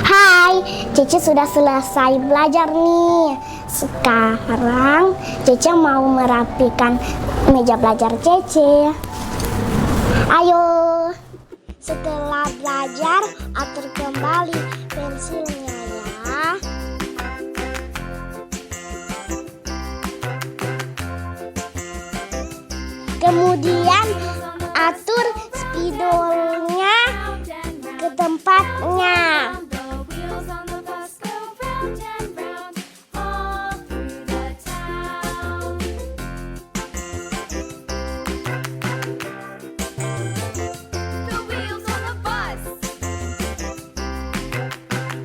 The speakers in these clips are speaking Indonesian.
Hai, Cece sudah selesai belajar nih. Sekarang Cece mau merapikan meja belajar Cece. Ayo. Setelah belajar, atur kembali pensilnya ya. Kemudian atur spidolnya ke tempatnya.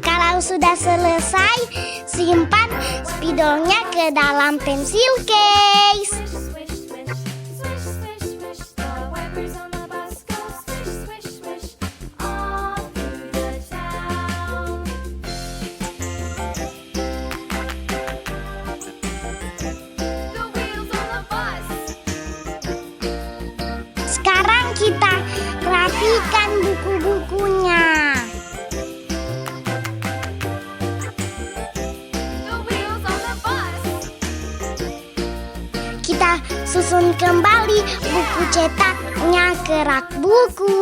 Kalau sudah selesai, simpan spidolnya ke dalam pensil case. Sekarang kita rapikan buku-bukunya. Kita susun kembali buku cetaknya ke rak buku.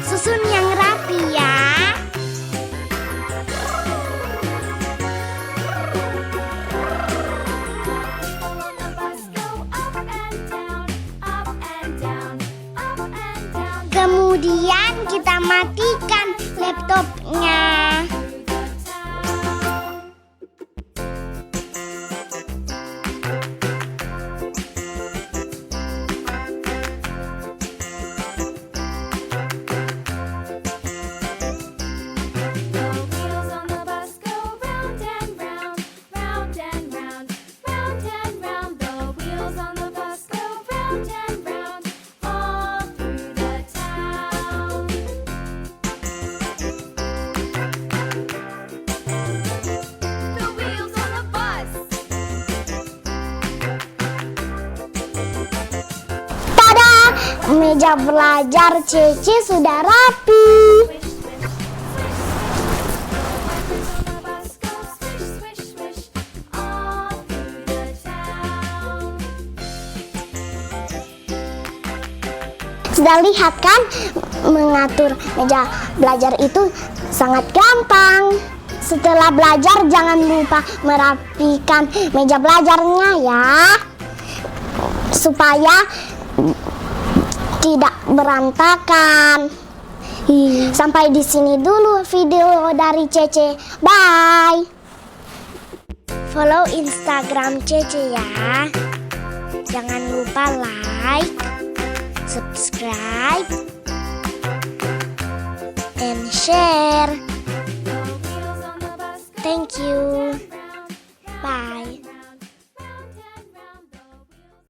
Susun yang rapi ya. Kemudian kita matikan laptopnya. Meja belajar Cece sudah rapi. Sudah lihat kan, mengatur meja belajar itu sangat gampang. Setelah belajar jangan lupa merapikan meja belajarnya ya, supaya tidak berantakan. Sampai di sini dulu video dari Cece. Bye. Follow Instagram Cece ya. Jangan lupa like, subscribe, and share. Thank you.